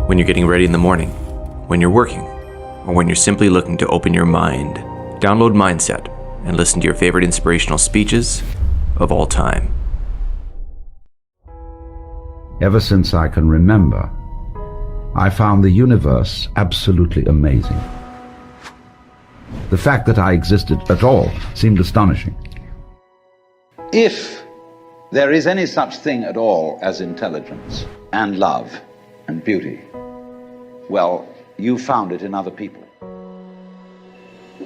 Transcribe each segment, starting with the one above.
when you're getting ready in the morning, when you're working, or when you're simply looking to open your mind. Download Mindset and listen to your favorite inspirational speeches of all time. Ever since I can remember, I found the universe absolutely amazing. The fact that I existed at all seemed astonishing. If there is any such thing at all as intelligence and love and beauty, well, you found it in other people.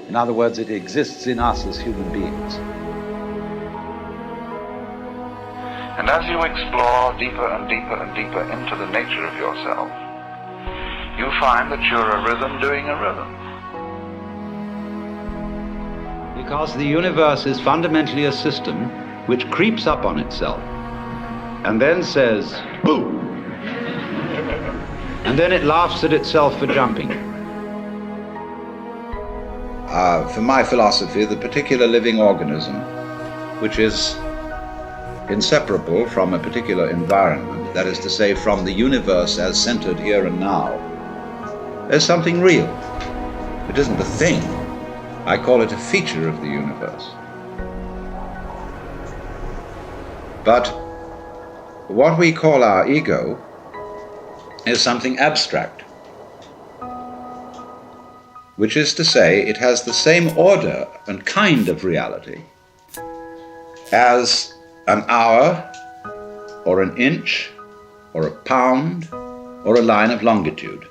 In other words, it exists in us as human beings. And as you explore deeper and deeper and deeper into the nature of yourself, you find that you're a rhythm doing a rhythm. Because the universe is fundamentally a system which creeps up on itself and then says, boo! And then it laughs at itself for jumping. For my philosophy, the particular living organism, which is inseparable from a particular environment, that is to say, from the universe as centered here and now, is something real. It isn't a thing. I call it a feature of the universe. But what we call our ego is something abstract, which is to say, it has the same order and kind of reality as an hour, or an inch, or a pound, or a line of longitude.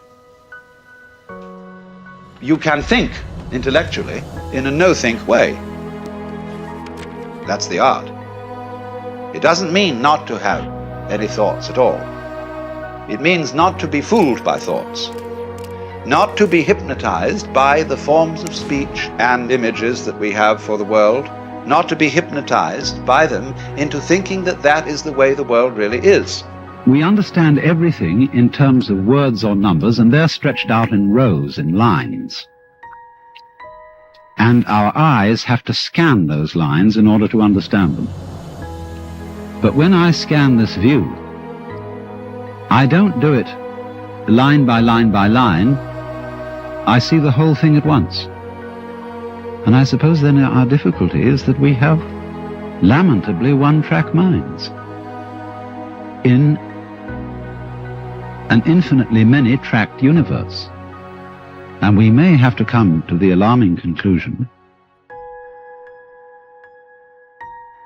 You can think intellectually in a no-think way. That's the art. It doesn't mean not to have any thoughts at all. It means not to be fooled by thoughts, not to be hypnotized by the forms of speech and images that we have for the world, not to be hypnotized by them into thinking that that is the way the world really is. We understand everything in terms of words or numbers, and they're stretched out in rows, in lines. And our eyes have to scan those lines in order to understand them. But when I scan this view, I don't do it line by line by line. I see the whole thing at once. And I suppose then our difficulty is that we have lamentably one-track minds in an infinitely many-tracked universe. And we may have to come to the alarming conclusion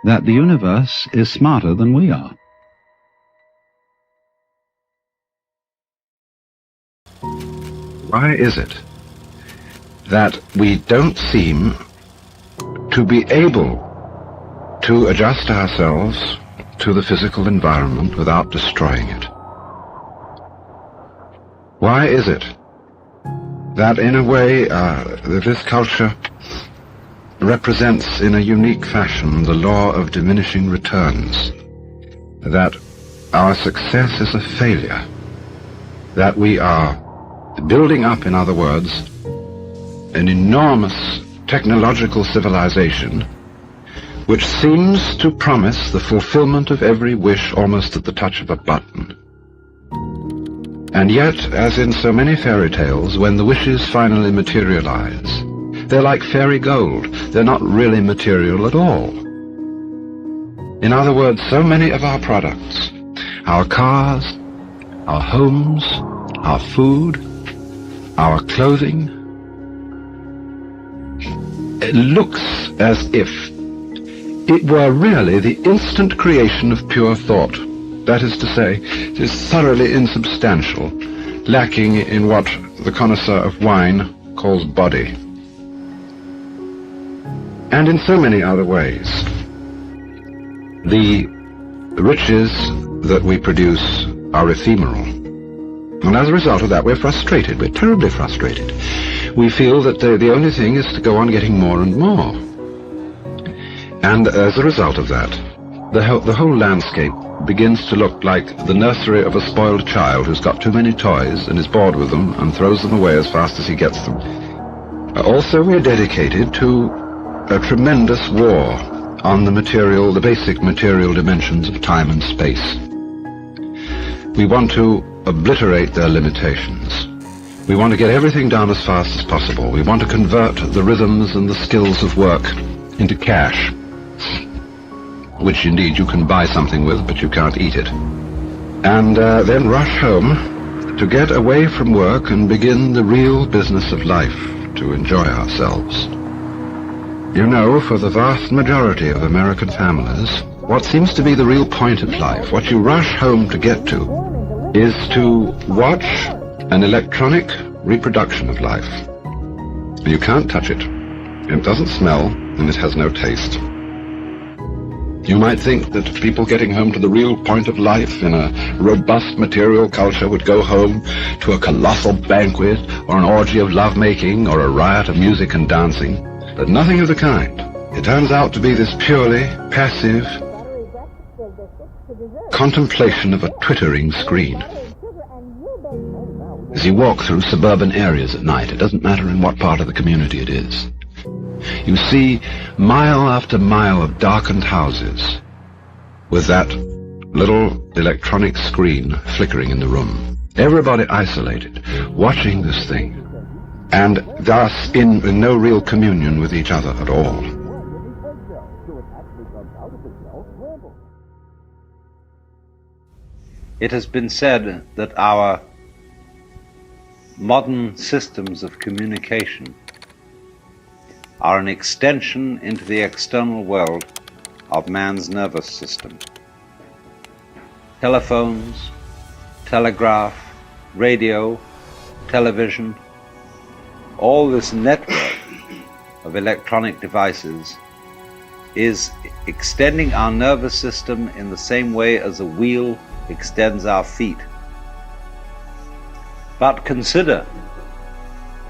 that the universe is smarter than we are. Why is it that we don't seem to be able to adjust ourselves to the physical environment without destroying it? Why is it that in a way this culture represents in a unique fashion the law of diminishing returns, that our success is a failure, that we are building up, in other words, an enormous technological civilization which seems to promise the fulfillment of every wish almost at the touch of a button. And yet, as in so many fairy tales, when the wishes finally materialize, they're like fairy gold. They're not really material at all. In other words, so many of our products, our cars, our homes, our food, our clothing, it looks as if it were really the instant creation of pure thought. That is to say, it is thoroughly insubstantial, lacking in what the connoisseur of wine calls body. And in so many other ways, the riches that we produce are ephemeral. And as a result of that, we're frustrated. We're terribly frustrated. We feel that the only thing is to go on getting more and more. And as a result of that, the whole landscape begins to look like the nursery of a spoiled child who's got too many toys and is bored with them and throws them away as fast as he gets them. Also, we're dedicated to a tremendous war on the basic material dimensions of time and space. We want to obliterate their limitations. We want to get everything done as fast as possible. We want to convert the rhythms and the skills of work into cash, which indeed you can buy something with, but you can't eat it. And then rush home to get away from work and begin the real business of life, to enjoy ourselves. You know, for the vast majority of American families, what seems to be the real point of life, what you rush home to get to, is to watch an electronic reproduction of life. You can't touch it. It doesn't smell, and it has no taste. You might think that people getting home to the real point of life in a robust material culture would go home to a colossal banquet or an orgy of lovemaking or a riot of music and dancing, but nothing of the kind. It turns out to be this purely passive contemplation of a twittering screen. As you walk through suburban areas at night, it doesn't matter in what part of the community it is, you see mile after mile of darkened houses with that little electronic screen flickering in the room. Everybody isolated, watching this thing, and thus in no real communion with each other at all. It has been said that our modern systems of communication are an extension into the external world of man's nervous system. Telephones, telegraph, radio, television, all this network of electronic devices is extending our nervous system in the same way as a wheel extends our feet. But consider,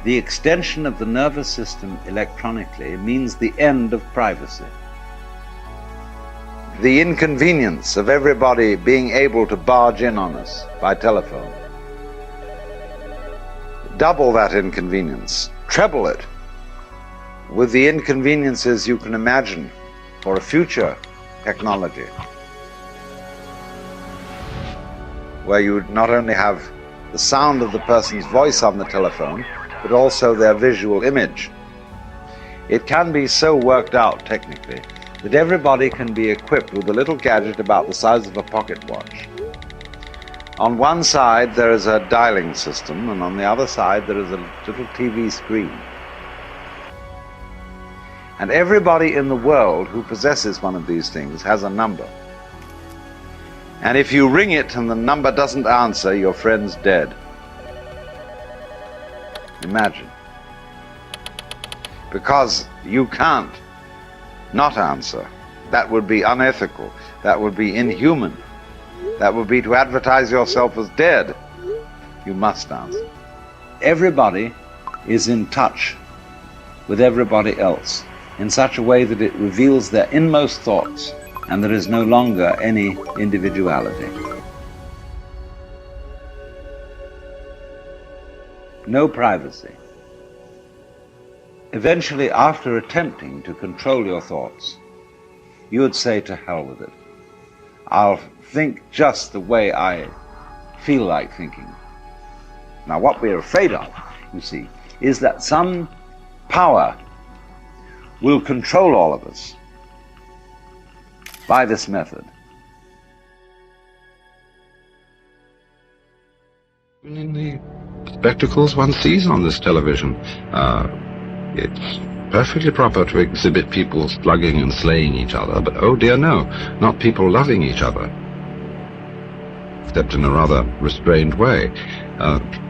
the extension of the nervous system electronically means the end of privacy. The inconvenience of everybody being able to barge in on us by telephone. Double that inconvenience, treble it, with the inconveniences you can imagine for a future technology, where you would not only have the sound of the person's voice on the telephone, but also their visual image. It can be so worked out technically that everybody can be equipped with a little gadget about the size of a pocket watch. On one side there is a dialing system, and on the other side there is a little TV screen. And everybody in the world who possesses one of these things has a number. And if you ring it and the number doesn't answer, your friend's dead. Imagine. Because you can't not answer. That would be unethical. That would be inhuman. That would be to advertise yourself as dead. You must answer. Everybody is in touch with everybody else in such a way that it reveals their inmost thoughts, and there is no longer any individuality. No privacy. Eventually, after attempting to control your thoughts, you would say, to hell with it. I'll think just the way I feel like thinking. Now, what we're afraid of, you see, is that some power will control all of us by this method. In the spectacles one sees on this television, it's perfectly proper to exhibit people slugging and slaying each other, but oh dear no, not people loving each other, except in a rather restrained way.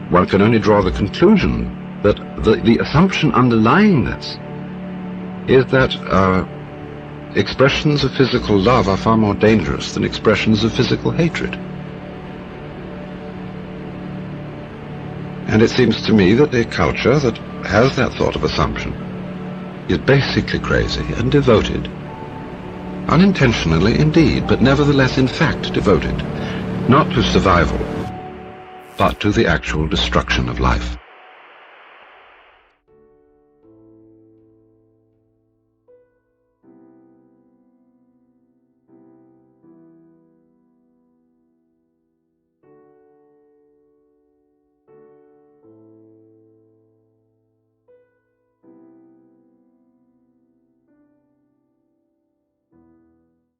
One can only draw the conclusion that the assumption underlying this is that expressions of physical love are far more dangerous than expressions of physical hatred. And it seems to me that a culture that has that sort of assumption is basically crazy and devoted, unintentionally indeed, but nevertheless in fact devoted, not to survival, but to the actual destruction of life.